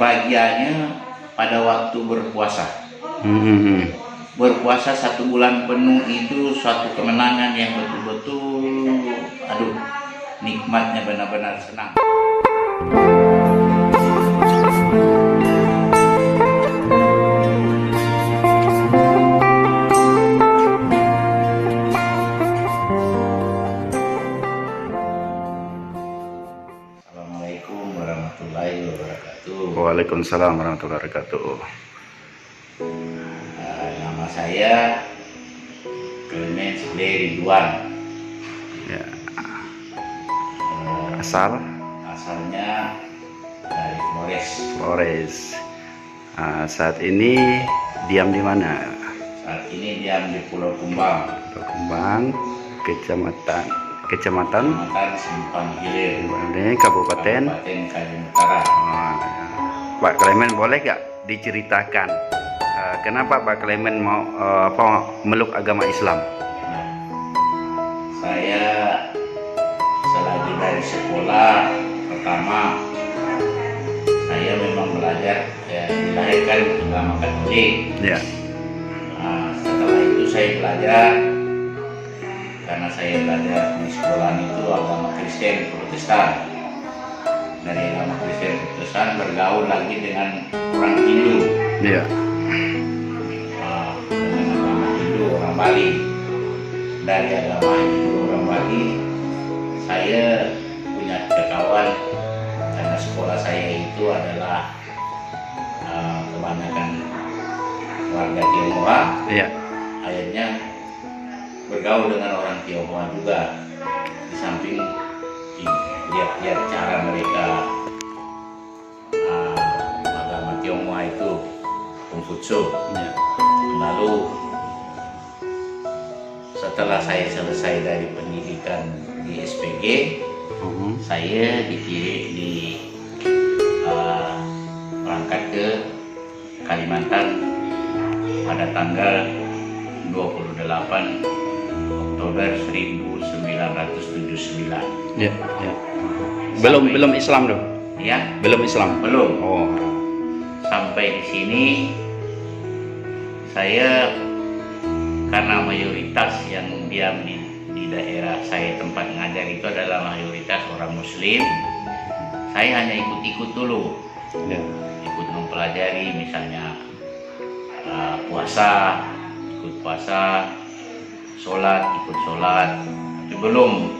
bagiannya pada waktu berpuasa. Berpuasa 1 bulan penuh itu suatu kemenangan yang betul-betul, aduh, nikmatnya benar-benar senang. Assalamualaikum warahmatullahi wabarakatuh. Waalaikumsalam warahmatullahi wabarakatuh. Nama saya Clement Ridwan. Ya. Eh, Asalnya dari Flores. Saat ini diam di mana? Saat ini diam di Pulau Kumbang, Kecamatan Kecamatan Simpang Hilir, ini Kabupaten Kalimantan Utara. Ya. Pak Clement, boleh gak diceritakan kenapa Pak Clement mau meluk agama Islam? Nah, saya selagi dari sekolah pertama, saya memang belajar dilahirkan agama Katolik. Ya. Nah, setelah itu saya belajar, karena saya belajar di sekolah itu agama Kristen Protestan. Dari agama Kristen Protestan bergaul lagi dengan orang Hindu. Ya. Dengan agama Hindu orang Bali. Dari agama Hindu orang Bali, saya punya kawan, karena sekolah saya itu adalah kebanyakan warga Tionghoa. Ya. Akhirnya bergaul dengan orang Tionghoa juga, di samping lihat-lihat cara mereka agama Tionghoa itu Konghucu. Ya. Lalu setelah saya selesai dari pendidikan di SPG, saya berangkat ke Kalimantan pada tanggal 28 Oktober 1979. Ya. Ya. Belum Islam dong? Ya, Belum Islam. belum. Oh. Sampai di sini saya, karena mayoritas yang diam di daerah saya tempat ngajar itu adalah mayoritas orang Muslim, saya hanya ikut-ikut dulu. Ya. Ikut mempelajari, misalnya puasa, ikut puasa, sholat, ikut sholat, tapi belum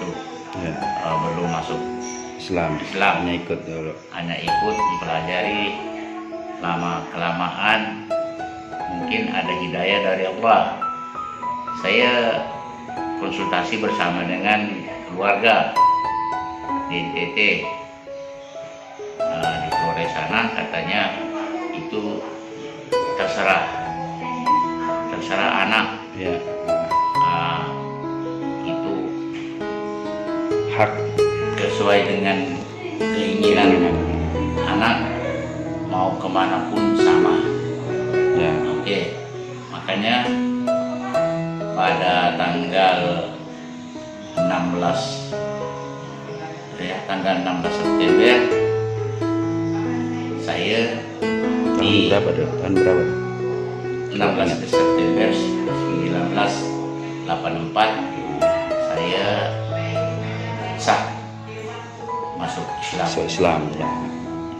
tuh, Ya. belum masuk Islam. Hanya ikut dulu. hanya ikut mempelajari. Lama kelamaan mungkin ada hidayah dari Allah, saya konsultasi bersama dengan keluarga di NTT, di Flores sana, katanya itu terserah anak. Ya. Itu Hak. sesuai dengan keinginan anak, mau kemanapun sama. Ya. Oke, makanya pada tanggal 16 September saya di Tahun berapa? 16 September 1984 saya sah masuk Islam. So, Islam. Ya.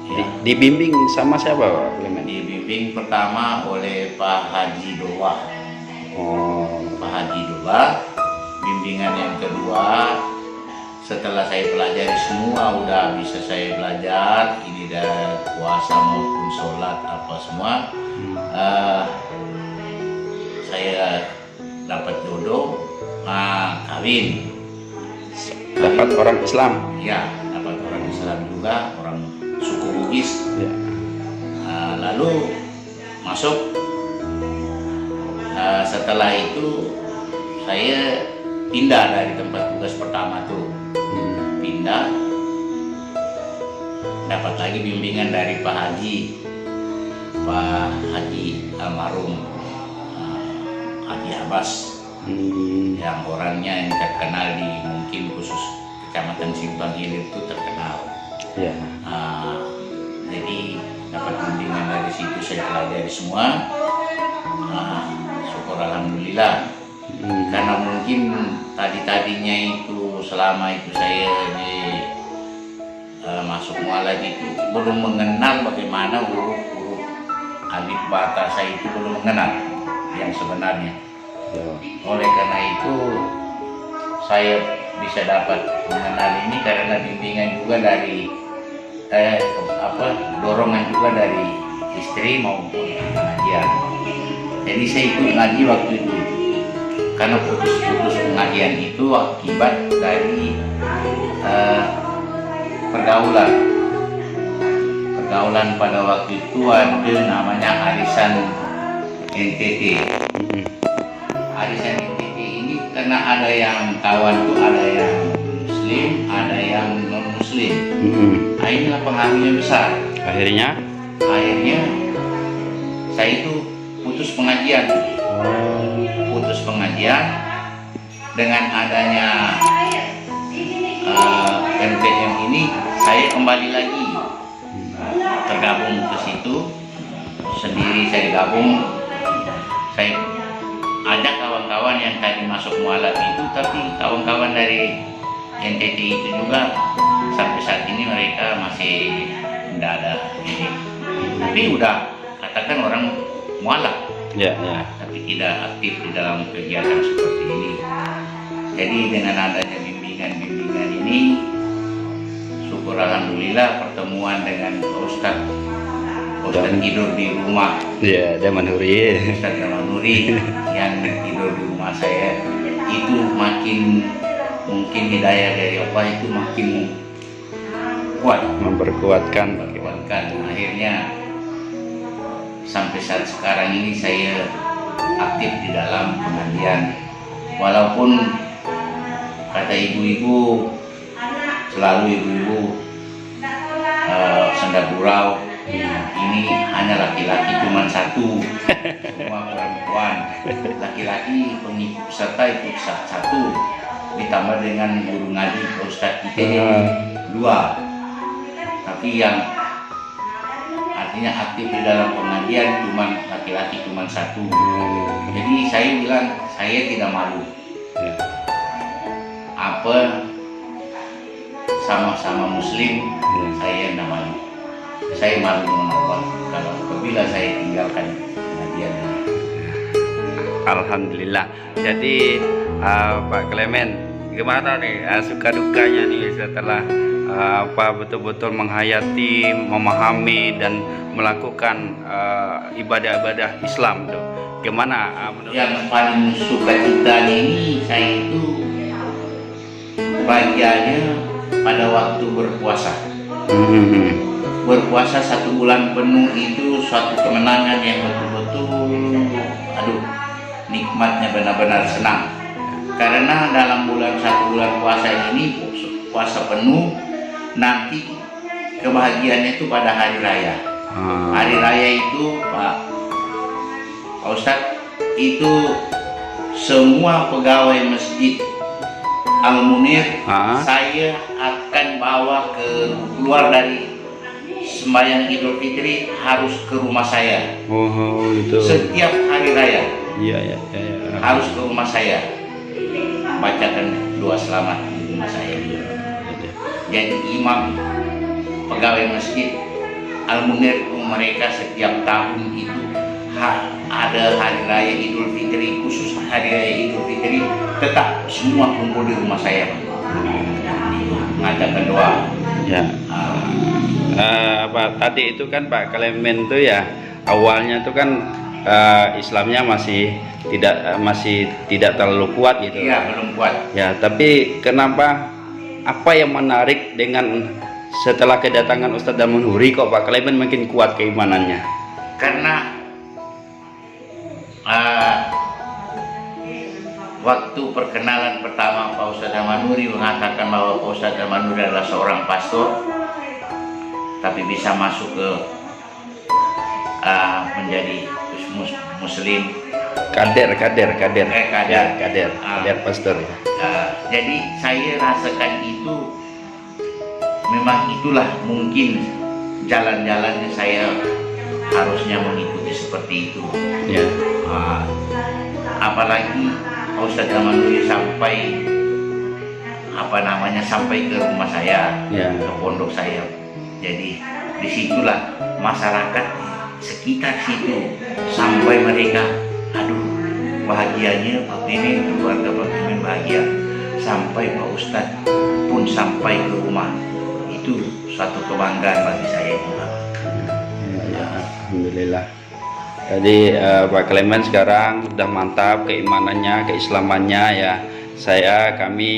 Ya, Dibimbing sama siapa Pak Clement? dibimbing pertama oleh Pak Haji Doa. Oh. Pak Haji Doa. Bimbingan yang kedua, setelah saya pelajari semua, udah bisa saya belajar ini dari puasa maupun sholat apa semua, saya dapat jodoh, kawin. Dapat orang Islam. Ya, dapat orang Islam juga, orang suku Bugis. Ya. Lalu masuk. Setelah itu saya pindah dari tempat tugas pertama tuh, pindah, dapat lagi bimbingan dari Pak Haji almarhum Haji Abbas, yang orangnya yang terkenal di mungkin khusus Kecamatan Simpang Hilir itu terkenal. Ya. Jadi pelajari semua. Syukur alhamdulillah. Karena mungkin tadinya itu selama itu saya di masuk mualaf itu belum mengenal bagaimana huruf-huruf alif bata, saya itu belum mengenal yang sebenarnya. Oleh karena itu saya bisa dapat mengenal ini karena bimbingan juga dari dorongan juga dari istri maupun pengajian. Jadi saya ikut ngaji waktu itu karena putus pengajian itu akibat dari pergaulan pada waktu itu ada namanya arisan NTT. Arisan NTT ini karena ada yang kawan tuh, ada yang muslim, ada yang non muslim. Nah, inilah pengaruhnya besar. Akhirnya saya itu putus pengajian. Dengan adanya MTM ini saya kembali lagi tergabung ke situ sendiri. Saya gabung, saya ajak kawan-kawan yang tadi masuk mualaf itu, tapi kawan-kawan dari NTT itu juga sampai saat ini mereka masih tidak ada ini, tapi udah katakan orang mualaf, tapi tidak aktif di dalam kegiatan seperti ini. Jadi dengan adanya bimbingan ini, syukur alhamdulillah pertemuan dengan Ustadz tidur di rumah. Ustadz Damanuri yang tidur di rumah saya itu makin mungkin hidayah dari Allah itu makin kuat, memperkuatkan. Akhirnya sampai saat sekarang ini saya aktif di dalam pengajian, walaupun kata ibu-ibu selalu senda gurau, ini hanya laki-laki cuma satu, semua perempuan. Laki-laki pengikut peserta itu satu, ditambah dengan guru ngaji Ustadz kita 2, tapi yang artinya aktif di dalam pengajian cuma laki-laki cuma 1. Jadi saya bilang saya tidak malu. Sama-sama muslim, saya tidak malu. Saya malu dengan Allah kalau apabila saya tinggalkan pengajian ini. Alhamdulillah. Jadi Pak Clement, gimana nih suka dukanya nih setelah betul-betul menghayati, memahami dan melakukan ibadah-ibadah Islam tuh? Gimana menurut yang paling suka citanya ini saya itu bagiannya pada waktu berpuasa. Berpuasa 1 bulan penuh itu suatu kemenangan yang betul-betul nikmatnya benar-benar senang. Karena dalam 1 bulan puasa ini, puasa penuh, nanti kebahagiaannya itu pada hari raya. Hari raya itu Pak Ustadz, itu semua pegawai masjid Al-Munir saya akan bawa keluar dari sembahyang Idul Fitri harus ke rumah saya. Itu. Setiap hari raya. Iya. Harus ke rumah saya. Bacakan doa selamat di rumah saya. Jadi imam pegawai masjid Al-Munir itu mereka setiap tahun itu ada hari raya Idul Fitri, khusus hari raya Idul Fitri tetap semua kumpul di rumah saya mengadakan doa. Tadi itu kan Pak Clement tuh ya awalnya tuh kan Islamnya masih tidak terlalu kuat gitu. Iya, belum kuat. Ya, tapi kenapa, apa yang menarik dengan setelah kedatangan Ustadz Damanuri kok Pak Clement makin kuat keimanannya? Karena waktu perkenalan pertama Pak Ustadz Damanuri mengatakan bahwa Pak Ustadz Damanuri adalah seorang pastor, tapi bisa masuk ke menjadi muslim, kader pastor. Jadi saya rasakan itu memang itulah mungkin jalan-jalannya saya harusnya mengikuti seperti itu. Ya. Apalagi Pak Ustadz zaman dulu sampai sampai ke rumah saya, Ya. ke pondok saya. Jadi disitulah masyarakat sekitar situ sampai mereka, aduh bahagianya Pak Mimin, keluarga Pak Mimin bahagia. Sampai Pak Ustadz pun sampai ke rumah, itu suatu kebanggaan bagi saya juga. Ya, alhamdulillah. Jadi Pak Clement sekarang sudah mantap keimanannya, keislamannya ya. Kami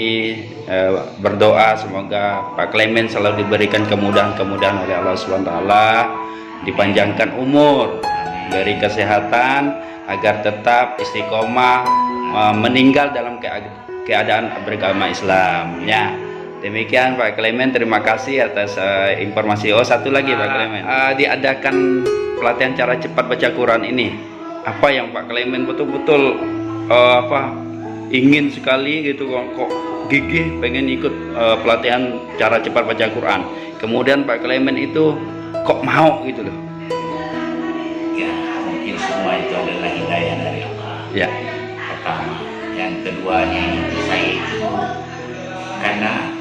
berdoa semoga Pak Clement selalu diberikan kemudahan-kemudahan oleh Allah SWT, dipanjangkan umur, beri kesehatan agar tetap istiqomah meninggal dalam keadaan beragama Islam. Ya, demikian Pak Clement, terima kasih atas informasi. Oh, satu lagi Pak Clement, diadakan pelatihan cara cepat baca Quran ini, apa yang Pak Clement betul-betul ingin sekali gitu, kok gigih pengen ikut pelatihan cara cepat baca Quran, kemudian Pak Clement itu kok mau gitu loh? Ya, mungkin semua itu adalah hidayah dari Allah. Ya. Pertama, yang keduanya itu karena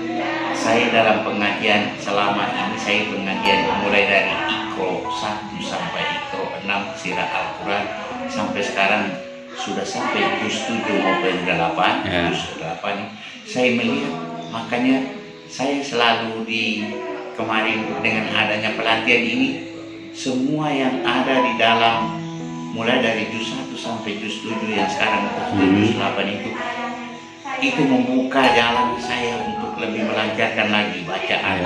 saya dalam pengajian selama ini, saya pengajian mulai dari Iqra 1 sampai Iqra 6 sirah Al-Quran sampai sekarang sudah sampai juz 7 maupun 8, Ya. juz 8. Saya melihat, makanya saya selalu kemarin dengan adanya pelatihan ini, semua yang ada di dalam mulai dari juz 1 sampai juz 7 yang sekarang juz 8 itu membuka jalan saya untuk lebih melancarkan lagi bacaan.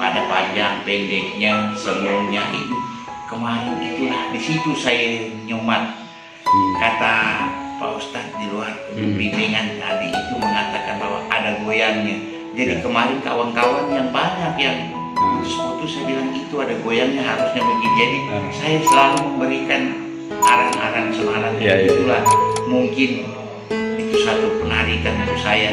Pada panjang pendeknya semuanya itu kemarin itulah di situ saya nyomat. Kata Pak Ustadz di luar bimbingan tadi itu mengatakan bahwa ada goyangnya. Jadi kemarin kawan-kawan yang banyak yang putus-putus, saya bilang itu ada goyangnya, harusnya begini. Jadi saya selalu memberikan aran-aran semangat. Itulah mungkin itu satu penarikan untuk saya.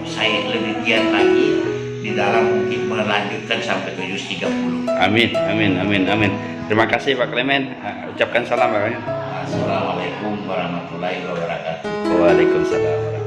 Saya lebih giat lagi di dalam mungkin melanjutkan sampai ke juz 30. Amin, amin, amin, amin. Terima kasih Pak Clement. Ucapkan salam Pak. Assalamualaikum warahmatullahi wabarakatuh. Waalaikumsalam.